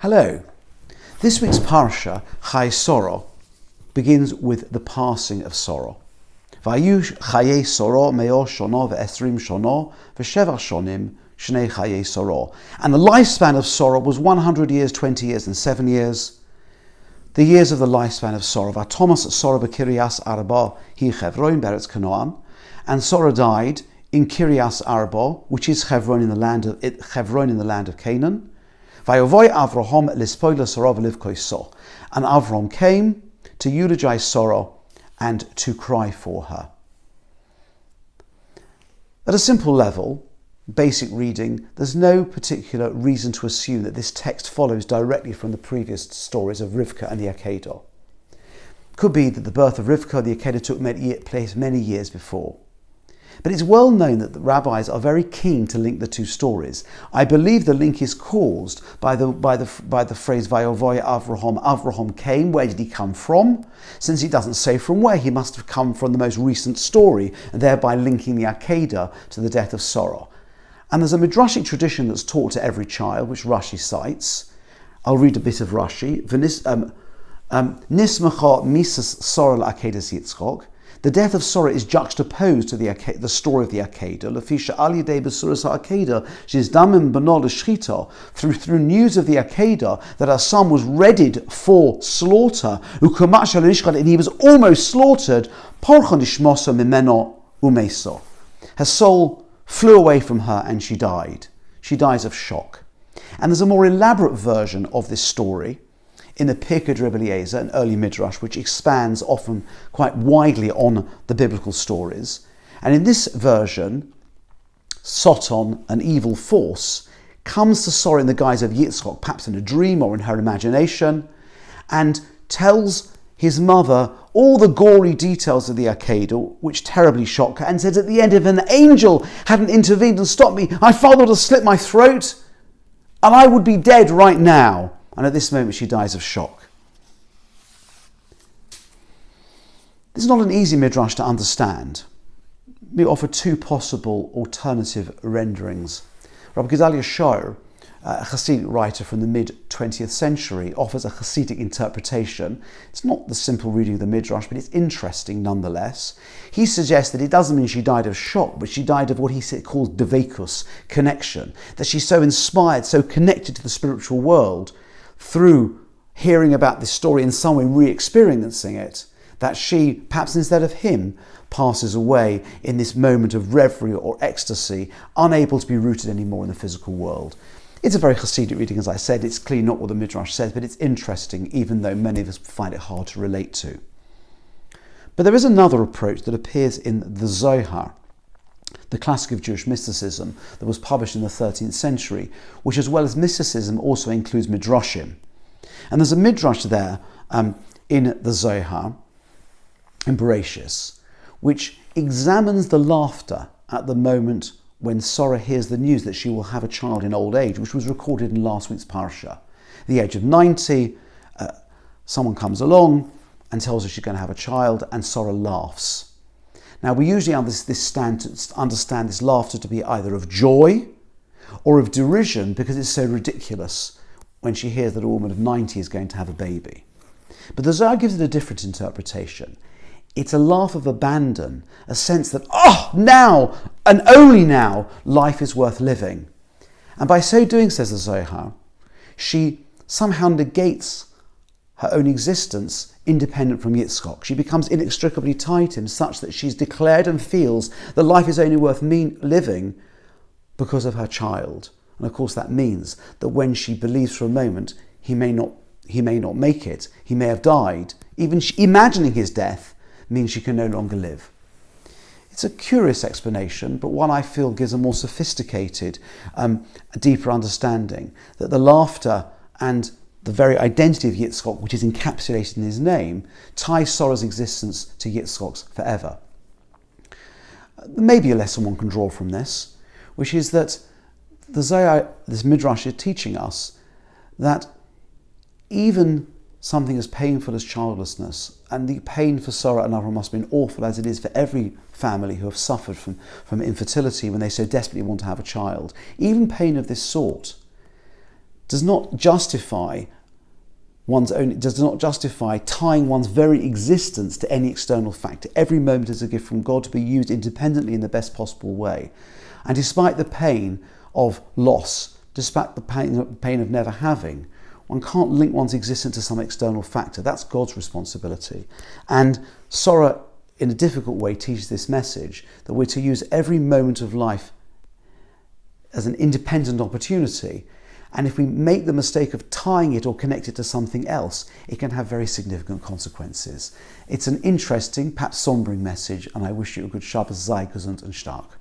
Hello. This week's parsha, Chai Soro, begins with the passing of Soro. Vayu Chaye Soro meo shono ve'esrim shono ve'sheva shonim shnei Chaye Soro. And the lifespan of Soro was 100 years, 20 years and 7 years. The years of the lifespan of Soro. Thomas Soro b'Kiryas Arba hi Chevron beretz Canaan. And Soro died in Kiryas Arba, which is Chevron in the land of Canaan. Vayovoy Avraham lispoila Soro v'livkoi. And Avram came to eulogize Soro and to cry for her. At a simple level, basic reading, there's no particular reason to assume that this text follows directly from the previous stories of Rivka and the Akeidah. Could be that the birth of Rivka and the Akeidah took place many years before. But it's well known that the rabbis are very keen to link the two stories. I believe the link is caused by the phrase Vayovoy Avraham. Avraham came. Where did he come from? Since he doesn't say from where, he must have come from the most recent story, and thereby linking the Akeidah to the death of Soro. And there's a midrashic tradition that's taught to every child, which Rashi cites. I'll read a bit of Rashi. Nismacha misas Soro l'Akeidah Yitzchok. The death of Sora is juxtaposed to the story of the Akeidah. Lefisha ali de besuras Akeidah, she's damim banol shchita. Through news of the Akeidah that her son was readied for slaughter, and he was almost slaughtered. Porchan ishmosa mimeno umeso. Her soul flew away from her and she died. She dies of shock. And there's a more elaborate version of this story in the Pirkei Rabbi Eliezer, an early midrash, which expands often quite widely on the biblical stories. And in this version, Soton, an evil force, comes to Sora in the guise of Yitzchok, perhaps in a dream or in her imagination, and tells his mother all the gory details of the Akeidah, which terribly shock her, and says at the end, if an angel hadn't intervened and stopped me, my father would have slit my throat, and I would be dead right now. And at this moment she dies of shock. This is not an easy midrash to understand. We offer two possible alternative renderings. Rabbi Gedalia Shor, a Hasidic writer from the mid-20th century, offers a Hasidic interpretation. It's not the simple reading of the midrash, but it's interesting nonetheless. He suggests that it doesn't mean she died of shock, but she died of what he calls devekus, connection, that she's so inspired, so connected to the spiritual world, through hearing about this story in some way re-experiencing it, that she, perhaps instead of him, passes away in this moment of reverie or ecstasy, unable to be rooted anymore in the physical world. It's a very Hasidic reading, as I said. It's clearly not what the Midrash says, but it's interesting, even though many of us find it hard to relate to. But there is another approach that appears in the Zohar, the classic of Jewish mysticism that was published in the 13th century, which as well as mysticism also includes midrashim. And there's a midrash there in the Zohar, in Bereshis, which examines the laughter at the moment when Sora hears the news that she will have a child in old age, which was recorded in last week's parsha. At the age of 90, someone comes along and tells her she's going to have a child, and Sora laughs. Now, we usually understand this laughter to be either of joy or of derision because it's so ridiculous when she hears that a woman of 90 is going to have a baby. But the Zohar gives it a different interpretation. It's a laugh of abandon, a sense that, now, and only now, life is worth living. And by so doing, says the Zohar, she somehow negates her own existence independent from Yitzchok. She becomes inextricably tied to him such that she's declared and feels that life is only worth living because of her child. And of course that means that when she believes for a moment he may not make it, he may have died, even imagining his death means she can no longer live. It's a curious explanation, but one I feel gives a more sophisticated, a deeper understanding that the laughter and the very identity of Yitzchok, which is encapsulated in his name, ties Sora's existence to Yitzchok's forever. There may be a lesson one can draw from this, which is that the Zohar, this Midrash, is teaching us that even something as painful as childlessness, and the pain for Sora and Avram must have been awful as it is for every family who have suffered from infertility when they so desperately want to have a child, even pain of this sort does not justify tying one's very existence to any external factor. Every moment is a gift from God to be used independently in the best possible way. And despite the pain of loss, despite the pain of never having, one can't link one's existence to some external factor. That's God's responsibility. And Sorah, in a difficult way, teaches this message that we're to use every moment of life as an independent opportunity. And if we make the mistake of tying it or connect it to something else, it can have very significant consequences. It's an interesting, perhaps sombering message, and I wish you a good Shabbos, sei gesund and stark.